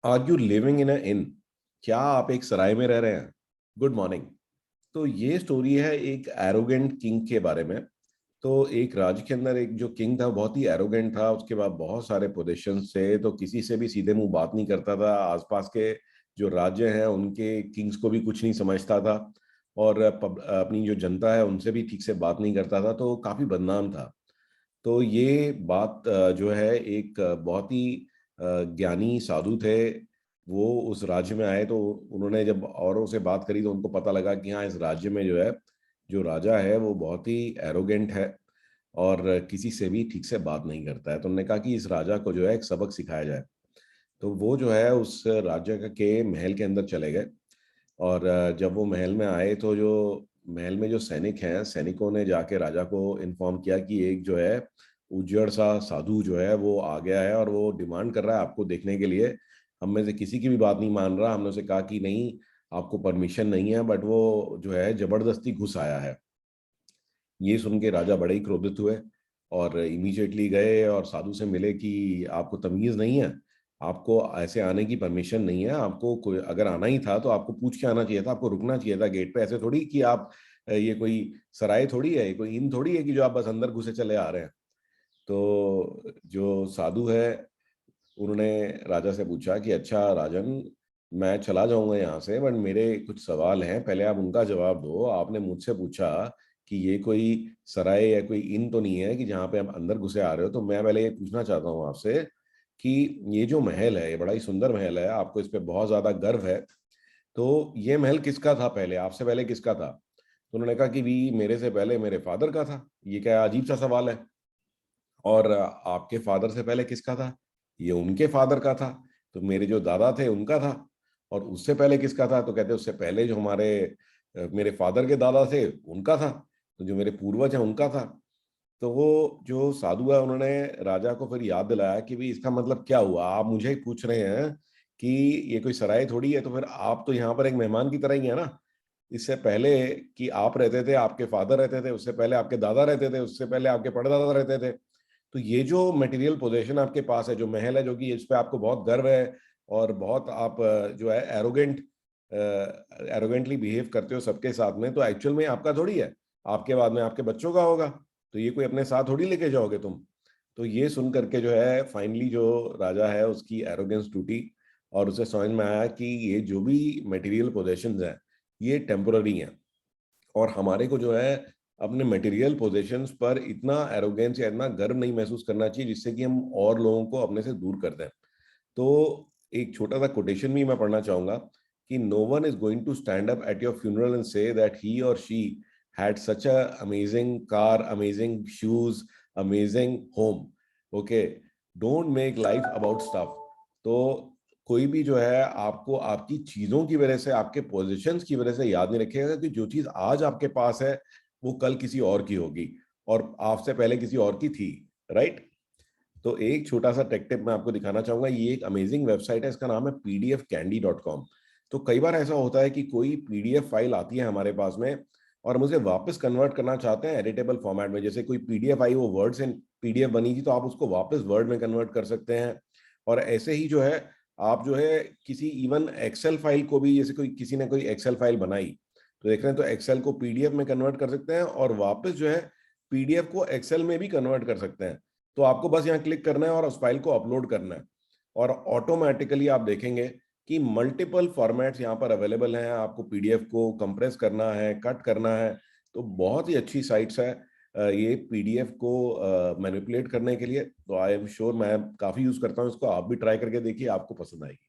Are you living in अ इन? क्या आप एक सराय में रह रहे हैं? Good morning. तो ये स्टोरी है एक एरोगेंट किंग के बारे में। तो एक राज्य के अंदर एक जो किंग था बहुत ही एरोगेंट था, उसके बाद बहुत सारे पोजीशंस थे, तो किसी से भी सीधे मुंह बात नहीं करता था। आसपास के जो राज्य हैं उनके किंग्स को भी कुछ नहीं समझता था, और अपनी जो जनता है उनसे भी ठीक से बात नहीं करता था, तो काफी बदनाम था। तो ये बात जो है एक बहुत ही ज्ञानी साधु थे। वो उस राज्य में आए, तो उन्होंने जब औरों से बात करी तो उनको पता लगा कि हाँ, इस राज्य में जो है, जो राजा है वो बहुत ही एरोगेंट है और किसी से भी ठीक से बात नहीं करता है। तो उन्होंने कहा कि इस राजा को जो है एक सबक सिखाया जाए। तो वो जो है उस राज्य के महल के अंदर चले गए। और जब वो महल में आए तो जो महल में जो सैनिक हैं, सैनिकों ने जाके राजा को इन्फॉर्म किया कि एक जो है उज्जड़ सा साधु जो है वो आ गया है और वो डिमांड कर रहा है आपको देखने के लिए। हम में से किसी की भी बात नहीं मान रहा। हमने उसे कहा कि नहीं, आपको परमिशन नहीं है, बट वो जो है जबरदस्ती घुस आया है। ये सुन के राजा बड़े ही क्रोधित हुए और इमीडिएटली गए और साधु से मिले कि आपको तमीज नहीं है, आपको ऐसे आने की परमिशन नहीं है। आपको कोई अगर आना ही था तो आपको पूछ के आना चाहिए था, आपको रुकना चाहिए था गेट पे। ऐसे थोड़ी कि आप ये कोई सराय थोड़ी है, ये कोई इन थोड़ी है कि जो आप बस अंदर घुसे चले आ रहे हैं। तो जो साधु है उन्होंने राजा से पूछा कि अच्छा राजन, मैं चला जाऊंगा यहाँ से, बट मेरे कुछ सवाल हैं, पहले आप उनका जवाब दो। आपने मुझसे पूछा कि ये कोई सराय या कोई इन तो नहीं है कि जहाँ पे आप अंदर घुसे आ रहे हो। तो मैं पहले ये पूछना चाहता हूँ आपसे कि ये जो महल है, ये बड़ा ही सुंदर महल है, आपको इस पे बहुत ज्यादा गर्व है, तो ये महल किसका था पहले, आपसे पहले किसका था? तो उन्होंने कहा कि भी मेरे से पहले मेरे फादर का था। ये क्या अजीब सा सवाल है? और आपके फादर से पहले किसका था? ये उनके फादर का था। तो मेरे जो दादा थे उनका था। और उससे पहले किसका था? तो कहते उससे पहले जो हमारे मेरे फादर के दादा थे उनका था। तो जो मेरे पूर्वज हैं उनका था। तो वो जो साधु है उन्होंने राजा को फिर याद दिलाया कि भाई इसका मतलब क्या हुआ, आप मुझे ही पूछ रहे हैं कि ये कोई सराय थोड़ी है, तो फिर आप तो यहाँ पर एक मेहमान की तरह ही है ना। इससे पहले कि आप रहते थे, आपके फादर रहते थे, उससे पहले आपके दादा रहते थे, उससे पहले आपके परदादा रहते थे। तो ये जो मटेरियल पोजीशन आपके पास है, जो महल है, जो कि इस पे आपको बहुत गर्व है और बहुत आप जो है एरोगेंटली बिहेव करते हो सबके साथ में, तो एक्चुअल में आपका थोड़ी है। आपके बाद में आपके बच्चों का होगा। तो ये कोई अपने साथ थोड़ी लेके जाओगे तुम। तो ये सुन करके जो है फाइनली जो राजा है उसकी एरोगेंस टूटी और उसे समझ में आया कि ये जो भी मटेरियल पोजेशंस हैं ये टेम्पोररी हैं। और हमारे को जो है अपने मटेरियल पोजेशंस पर इतना एरोगेंस या इतना गर्व नहीं महसूस करना चाहिए जिससे कि हम और लोगों को अपने से दूर कर दें। तो एक छोटा सा कोटेशन भी मैं पढ़ना चाहूंगा कि no one is going to stand up at your funeral and say that he और she had such a amazing car, amazing shoes, amazing home. Okay, don't make life about stuff. तो कोई भी जो है आपको आपकी चीजों की वजह से, आपके पोजीशंस की वजह से याद नहीं रखेगा कि जो चीज आज आपके पास है वो कल किसी और की होगी और आपसे पहले किसी और की थी। राइट? तो एक छोटा सा टेक टिप मैं आपको दिखाना चाहूंगा। ये एक अमेजिंग वेबसाइट है, इसका नाम है pdfcandy.com। तो कई बार ऐसा होता है कि कोई पीडीएफ फाइल आती है हमारे पास में और हम उसे वापस कन्वर्ट करना चाहते हैं एडिटेबल फॉर्मेट में। जैसे कोई पीडीएफ आई, वो वर्ड से पीडीएफ बनी थी, तो आप उसको वापस वर्ड में कन्वर्ट कर सकते हैं। और ऐसे ही जो है आप जो है किसी इवन एक्सेल फाइल को भी, जैसे कोई किसी ने कोई एक्सेल फाइल बनाई तो देख रहे हैं, तो एक्सेल को पीडीएफ में कन्वर्ट कर सकते हैं और वापस जो है पीडीएफ को एक्सेल में भी कन्वर्ट कर सकते हैं। तो आपको बस यहाँ क्लिक करना है और उस फाइल को अपलोड करना है और ऑटोमेटिकली आप देखेंगे कि मल्टीपल फॉर्मेट्स यहाँ पर अवेलेबल हैं। आपको पीडीएफ को कंप्रेस करना है, कट करना है, तो बहुत ही अच्छी साइट्स है ये पीडीएफ को मैनिपुलेट करने के लिए। तो आई एम श्योर, मैं काफी यूज करता हूँ इसको, आप भी ट्राई करके देखिए, आपको पसंद आएगी।